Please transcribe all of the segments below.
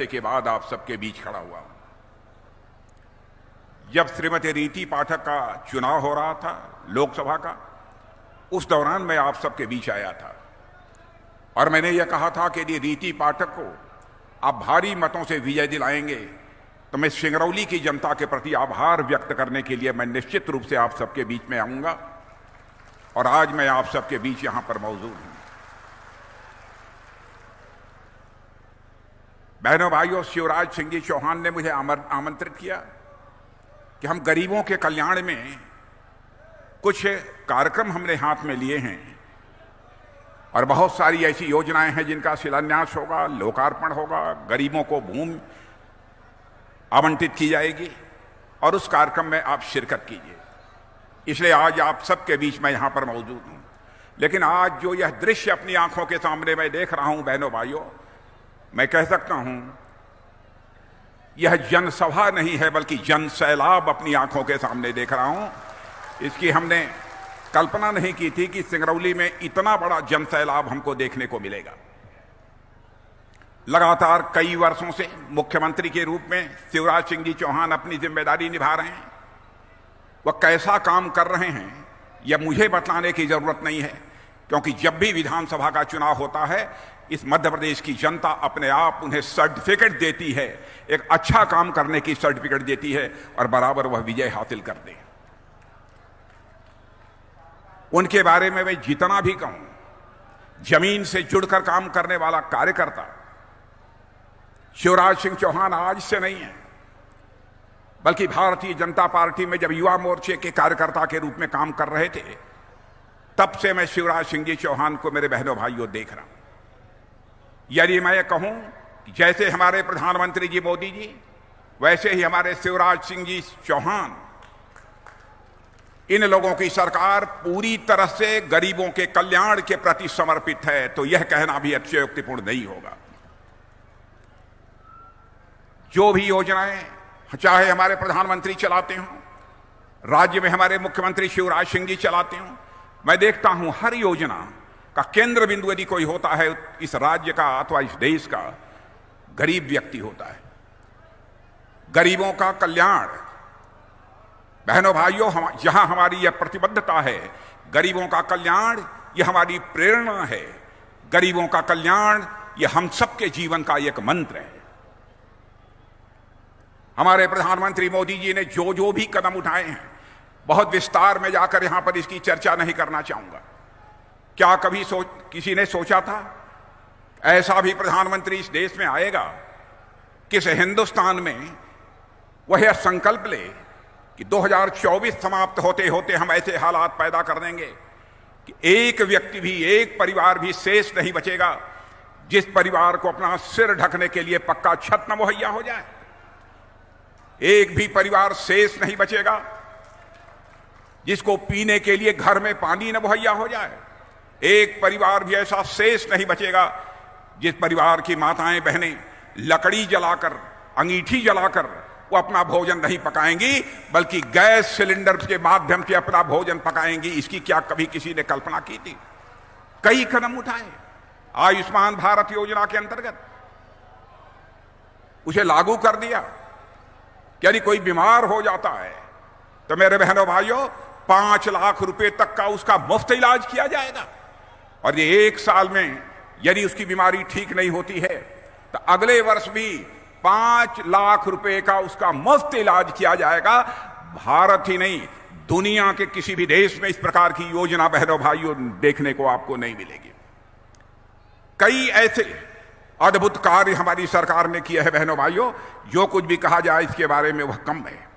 अरसे के बाद आप सबके बीच खड़ा हुआ हूं। जब श्रीमती रीति पाठक का चुनाव हो रहा था लोकसभा का, उस दौरान मैं आप सबके बीच आया था और मैंने यह कहा था कि यदि रीति पाठक को आप भारी मतों से विजय दिलाएंगे तो मैं सिंगरौली की जनता के प्रति आभार व्यक्त करने के लिए मैं निश्चित रूप से आप सबके बीच में आऊंगा। और आज मैं आप सबके बीच यहां पर मौजूद हूं। बहनों भाइयों, शिवराज सिंह जी चौहान ने मुझे आमंत्रित किया कि हम गरीबों के कल्याण में कुछ कार्यक्रम हमने हाथ में लिए हैं और बहुत सारी ऐसी योजनाएं हैं जिनका शिलान्यास होगा, लोकार्पण होगा, गरीबों को भूमि आवंटित की जाएगी और उस कार्यक्रम में आप शिरकत कीजिए। इसलिए आज आप सबके बीच में यहां पर मौजूद हूं। लेकिन आज जो यह दृश्य अपनी आंखों के सामने मैं देख रहा हूं बहनों भाइयों, मैं कह सकता हूं यह जनसभा नहीं है बल्कि जन सैलाब अपनी आंखों के सामने देख रहा हूं। इसकी हमने कल्पना नहीं की थी कि सिंगरौली में इतना बड़ा जन सैलाब हमको देखने को मिलेगा। लगातार कई वर्षों से मुख्यमंत्री के रूप में शिवराज सिंह जी चौहान अपनी जिम्मेदारी निभा रहे हैं। वह कैसा काम कर रहे हैं यह मुझे बताने की जरूरत नहीं है, क्योंकि जब भी विधानसभा का चुनाव होता है इस मध्य प्रदेश की जनता अपने आप उन्हें सर्टिफिकेट देती है, एक अच्छा काम करने की सर्टिफिकेट देती है और बराबर वह विजय हासिल करते हैं। उनके बारे में मैं जितना भी कहूं, जमीन से जुड़कर काम करने वाला कार्यकर्ता शिवराज सिंह चौहान आज से नहीं है, बल्कि भारतीय जनता पार्टी में जब युवा मोर्चे के कार्यकर्ता के रूप में काम कर रहे थे तब से मैं शिवराज सिंह जी चौहान को मेरे बहनों भाइयों देख रहा हूं। यदि मैं ये कहूं कि जैसे हमारे प्रधानमंत्री जी मोदी जी, वैसे ही हमारे शिवराज सिंह जी चौहान, इन लोगों की सरकार पूरी तरह से गरीबों के कल्याण के प्रति समर्पित है, तो यह कहना भी अतिशयोक्तिपूर्ण नहीं होगा। जो भी योजनाएं चाहे हमारे प्रधानमंत्री चलाते हों, राज्य में हमारे मुख्यमंत्री शिवराज सिंह जी चलाते हों, मैं देखता हूं हर योजना का केंद्र बिंदु यदि कोई होता है इस राज्य का अथवा इस देश का, गरीब व्यक्ति होता है। गरीबों का कल्याण, बहनों भाइयों, जहां हमारी यह प्रतिबद्धता है, गरीबों का कल्याण यह हमारी प्रेरणा है। गरीबों का कल्याण यह हम सबके जीवन का एक मंत्र है। हमारे प्रधानमंत्री मोदी जी ने जो जो भी कदम उठाए हैं, बहुत विस्तार में जाकर यहां पर इसकी चर्चा नहीं करना चाहूंगा। क्या कभी किसी ने सोचा था ऐसा भी प्रधानमंत्री इस देश में आएगा कि इस हिंदुस्तान में वह यह संकल्प ले कि 2024 समाप्त होते होते हम ऐसे हालात पैदा कर देंगे कि एक व्यक्ति भी, एक परिवार भी शेष नहीं बचेगा जिस परिवार को अपना सिर ढकने के लिए पक्का छत न मुहैया हो जाए। एक भी परिवार शेष नहीं बचेगा जिसको पीने के लिए घर में पानी न मुहैया हो जाए। एक परिवार भी ऐसा शेष नहीं बचेगा जिस परिवार की माताएं बहनें लकड़ी जलाकर, अंगीठी जलाकर वो अपना भोजन नहीं पकाएंगी, बल्कि गैस सिलेंडर के माध्यम से अपना भोजन पकाएंगी। इसकी क्या कभी किसी ने कल्पना की थी? कई कदम उठाए आयुष्मान भारत योजना के अंतर्गत, उसे लागू कर दिया। यदि कोई बीमार हो जाता है तो मेरे बहनों भाइयों 5 लाख रुपए तक का उसका मुफ्त इलाज किया जाएगा। और ये 1 साल में यदि उसकी बीमारी ठीक नहीं होती है तो अगले वर्ष भी 5 लाख रुपए का उसका मुफ्त इलाज किया जाएगा। भारत ही नहीं, दुनिया के किसी भी देश में इस प्रकार की योजना बहनों भाइयों देखने को आपको नहीं मिलेगी। कई ऐसे अद्भुत कार्य हमारी सरकार ने किए हैं बहनों भाइयों, जो कुछ भी कहा जाए इसके बारे में वह कम है।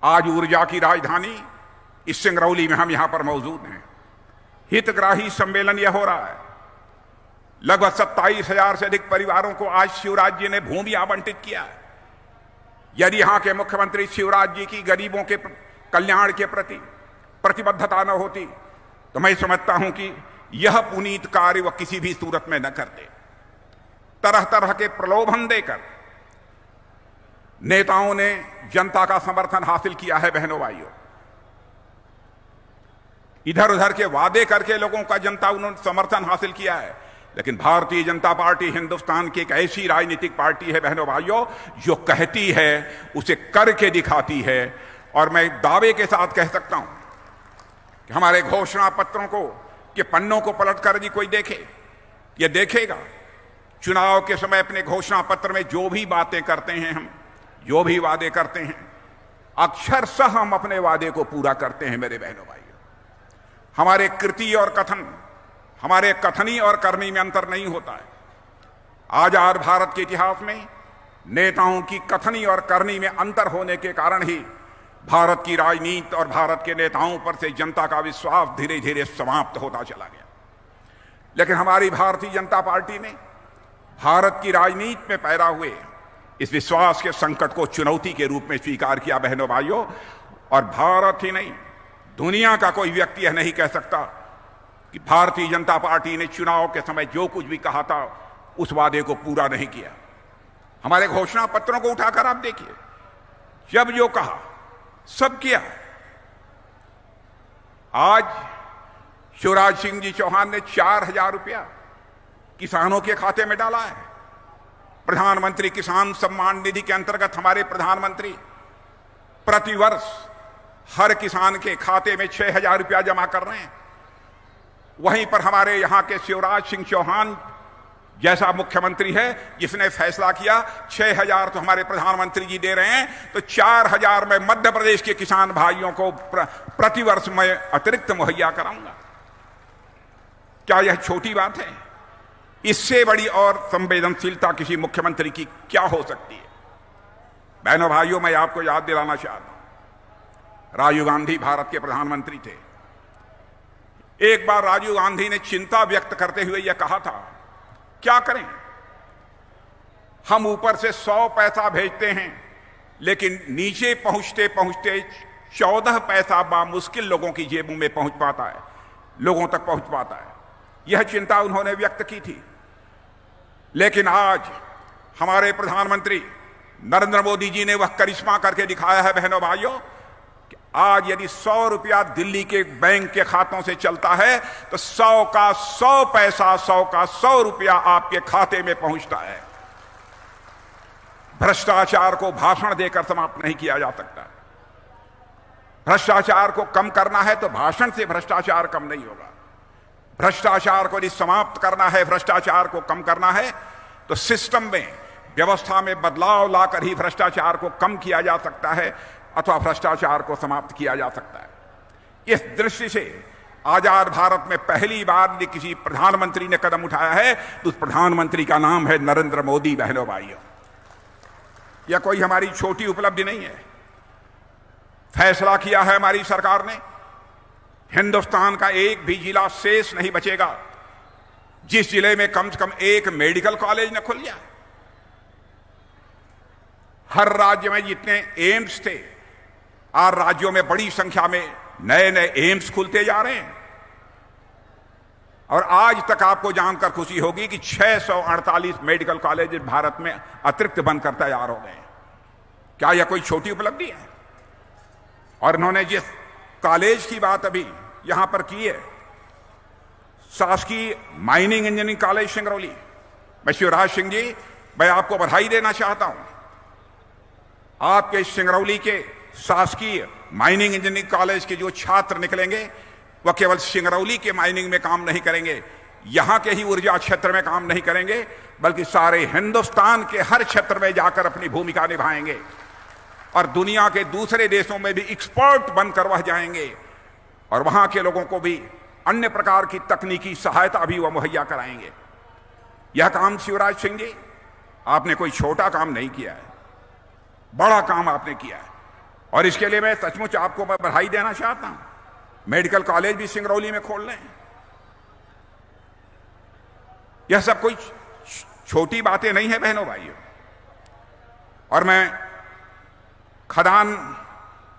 आज ऊर्जा की राजधानी इस सिंगरौली में हम यहां पर मौजूद हैं। हितग्राही सम्मेलन यह हो रहा है। लगभग 27,000 से अधिक परिवारों को आज शिवराज जी ने भूमि आवंटित किया है। यदि यहां के मुख्यमंत्री शिवराज जी की गरीबों के कल्याण के प्रति प्रतिबद्धता न होती तो मैं समझता हूं कि यह पुनीत कार्य वह किसी भी सूरत में न करते। तरह तरह के प्रलोभन देकर नेताओं ने जनता का समर्थन हासिल किया है बहनों भाइयों। इधर उधर के वादे करके लोगों का जनता उन्होंने समर्थन हासिल किया है। लेकिन भारतीय जनता पार्टी हिंदुस्तान की एक ऐसी राजनीतिक पार्टी है बहनों भाइयों, जो कहती है उसे करके दिखाती है। और मैं दावे के साथ कह सकता हूं कि हमारे घोषणा पत्रों को के पन्नों को पलटकर यदि कोई देखे, यह देखेगा चुनाव के समय अपने घोषणा पत्र में जो भी बातें करते हैं, हम जो भी वादे करते हैं, अक्षरशः हम अपने वादे को पूरा करते हैं मेरे बहनों भाइयों। हमारे कृति और कथन, हमारे कथनी और करनी में अंतर नहीं होता है। आजाद भारत के इतिहास में नेताओं की कथनी और करनी में अंतर होने के कारण ही भारत की राजनीति और भारत के नेताओं पर से जनता का विश्वास धीरे धीरे समाप्त होता चला गया। लेकिन हमारी भारतीय जनता पार्टी ने भारत की राजनीति में पैदा हुए इस विश्वास के संकट को चुनौती के रूप में स्वीकार किया बहनों भाइयों। और भारत ही नहीं, दुनिया का कोई व्यक्ति यह नहीं कह सकता कि भारतीय जनता पार्टी ने चुनाव के समय जो कुछ भी कहा था उस वादे को पूरा नहीं किया। हमारे घोषणा पत्रों को उठाकर आप देखिए, जब जो कहा सब किया। आज शिवराज सिंह जी चौहान ने 4,000 रुपया किसानों के खाते में डाला है। प्रधानमंत्री किसान सम्मान निधि के अंतर्गत हमारे प्रधानमंत्री प्रतिवर्ष हर किसान के खाते में 6,000 रुपया जमा कर रहे हैं। वहीं पर हमारे यहां के शिवराज सिंह चौहान जैसा मुख्यमंत्री है जिसने फैसला किया 6,000 तो हमारे प्रधानमंत्री जी दे रहे हैं, तो 4,000 में मध्य प्रदेश के किसान भाइयों को प्रतिवर्ष मैं अतिरिक्त मुहैया कराऊंगा। क्या यह छोटी बात है? इससे बड़ी और संवेदनशीलता किसी मुख्यमंत्री की क्या हो सकती है? बहनों भाइयों, मैं आपको याद दिलाना चाहता हूं, राजीव गांधी भारत के प्रधानमंत्री थे। एक बार राजीव गांधी ने चिंता व्यक्त करते हुए यह कहा था, क्या करें, हम ऊपर से 100 पैसा भेजते हैं लेकिन नीचे पहुंचते पहुंचते 14 पैसा बामुश्किल लोगों की जेबों में पहुंच पाता है, लोगों तक पहुंच पाता है। यह चिंता उन्होंने व्यक्त की थी। लेकिन आज हमारे प्रधानमंत्री नरेंद्र मोदी जी ने वह करिश्मा करके दिखाया है बहनों भाइयों कि आज यदि 100 रुपया दिल्ली के बैंक के खातों से चलता है तो 100 का 100 पैसा, 100 का 100 रुपया आपके खाते में पहुंचता है। भ्रष्टाचार को भाषण देकर समाप्त नहीं किया जा सकता। भ्रष्टाचार को कम करना है तो भाषण से भ्रष्टाचार कम नहीं होगा। भ्रष्टाचार को यदि समाप्त करना है, भ्रष्टाचार को कम करना है, तो सिस्टम में, व्यवस्था में बदलाव लाकर ही भ्रष्टाचार को कम किया जा सकता है अथवा भ्रष्टाचार को समाप्त किया जा सकता है। इस दृष्टि से आजाद भारत में पहली बार यदि किसी प्रधानमंत्री ने कदम उठाया है तो उस प्रधानमंत्री का नाम है नरेंद्र मोदी। बहनों भाइयों, यह कोई हमारी छोटी उपलब्धि नहीं है। फैसला किया है हमारी सरकार ने, हिंदुस्तान का एक भी जिला शेष नहीं बचेगा जिस जिले में कम से कम एक मेडिकल कॉलेज न खुल जाए। हर राज्य में जितने एम्स थे, आज राज्यों में बड़ी संख्या में नए नए एम्स खुलते जा रहे हैं। और आज तक आपको जानकर खुशी होगी कि 648 मेडिकल कॉलेज भारत में अतिरिक्त बनकर तैयार हो गए। क्या यह कोई छोटी उपलब्धि है? और इन्होंने जिस कॉलेज की बात अभी यहां पर की है, शासकीय माइनिंग इंजीनियरिंग कॉलेज सिंगरौली, मैं शिवराज सिंह जी, मैं आपको बधाई देना चाहता हूं। आपके सिंगरौली के शासकीय माइनिंग इंजीनियरिंग कॉलेज के जो छात्र निकलेंगे वह केवल सिंगरौली के माइनिंग में काम नहीं करेंगे, यहां के ही ऊर्जा क्षेत्र में काम नहीं करेंगे, बल्कि सारे हिंदुस्तान के हर क्षेत्र में जाकर अपनी भूमिका निभाएंगे और दुनिया के दूसरे देशों में भी एक्सपर्ट बनकर वह जाएंगे और वहां के लोगों को भी अन्य प्रकार की तकनीकी सहायता भी वह मुहैया कराएंगे। यह काम शिवराज सिंह जी, आपने कोई छोटा काम नहीं किया है, बड़ा काम आपने किया है और इसके लिए मैं सचमुच आपको मैं बधाई देना चाहता हूं। मेडिकल कॉलेज भी सिंगरौली में खोल रहे हैं। यह सब कोई छोटी बातें नहीं है बहनों भाइयों। और मैं खदान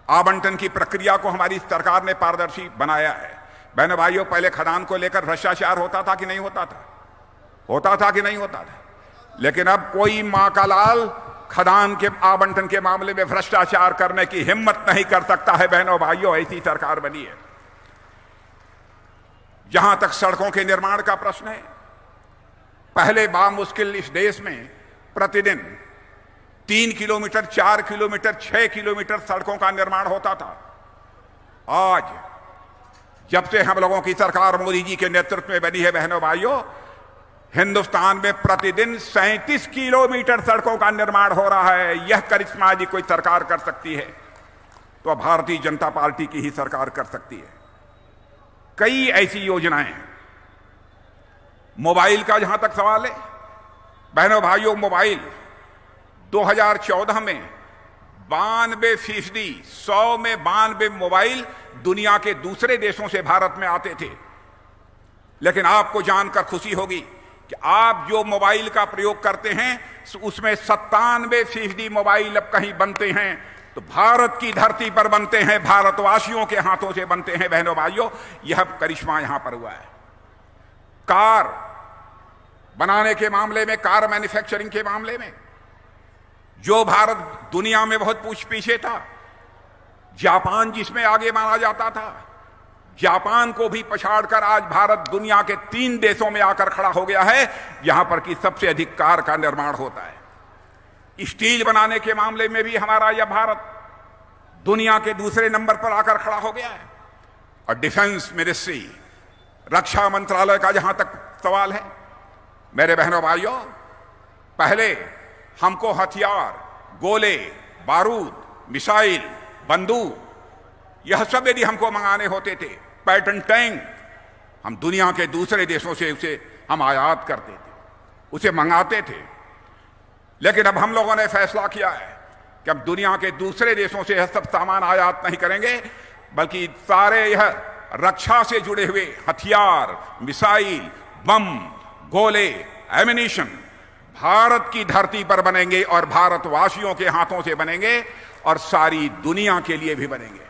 आवंटन की प्रक्रिया को हमारी सरकार ने पारदर्शी बनाया है। बहनों भाइयों, पहले खदान को लेकर भ्रष्टाचार होता था कि नहीं होता था? होता था कि नहीं होता था? लेकिन अब कोई मां का लाल खदान के आवंटन के मामले में भ्रष्टाचार करने की हिम्मत नहीं कर सकता है। बहनों भाइयों, ऐसी सरकार बनी है। जहां तक सड़कों के निर्माण का प्रश्न है, पहले बामुश्किल इस देश में प्रतिदिन 3 किलोमीटर, 4 किलोमीटर, 6 किलोमीटर सड़कों का निर्माण होता था। आज जब से हम लोगों की सरकार मोदी जी के नेतृत्व में बनी है, बहनों भाइयों, हिंदुस्तान में प्रतिदिन 37 किलोमीटर सड़कों का निर्माण हो रहा है। यह करिश्मा यदि कोई सरकार कर सकती है तो भारतीय जनता पार्टी की ही सरकार कर सकती है। कई ऐसी योजनाएं हैं। मोबाइल का जहां तक सवाल है, बहनों भाइयों, मोबाइल 2014 में 92%, 100 में 92 मोबाइल दुनिया के दूसरे देशों से भारत में आते थे। लेकिन आपको जानकर खुशी होगी कि आप जो मोबाइल का प्रयोग करते हैं उसमें 97% मोबाइल अब कहीं बनते हैं तो भारत की धरती पर बनते हैं, भारतवासियों के हाथों से बनते हैं। बहनों भाइयों, यह करिश्मा यहां पर हुआ है। कार बनाने के मामले में, कार मैन्युफैक्चरिंग के मामले में जो भारत दुनिया में बहुत पीछे था, जापान जिसमें आगे माना जाता था, जापान को भी पछाड़कर आज भारत दुनिया के 3 देशों में आकर खड़ा हो गया है यहां पर कि सबसे अधिक कार का निर्माण होता है। स्टील बनाने के मामले में भी हमारा यह भारत दुनिया के दूसरे नंबर पर आकर खड़ा हो गया है। और डिफेंस मिनिस्ट्री, रक्षा मंत्रालय का जहां तक सवाल है, मेरे बहनों भाइयों, पहले हमको हथियार, गोले, बारूद, मिसाइल, बंदूक, यह सब यदि हमको मंगाने होते थे, पैटर्न टैंक, हम दुनिया के दूसरे देशों से उसे हम आयात करते थे, उसे मंगाते थे। लेकिन अब हम लोगों ने फैसला किया है कि अब दुनिया के दूसरे देशों से यह सब सामान आयात नहीं करेंगे, बल्कि सारे यह रक्षा से जुड़े हुए हथियार, मिसाइल, बम, गोले, एमिनिशन भारत की धरती पर बनेंगे और भारतवासियों के हाथों से बनेंगे और सारी दुनिया के लिए भी बनेंगे।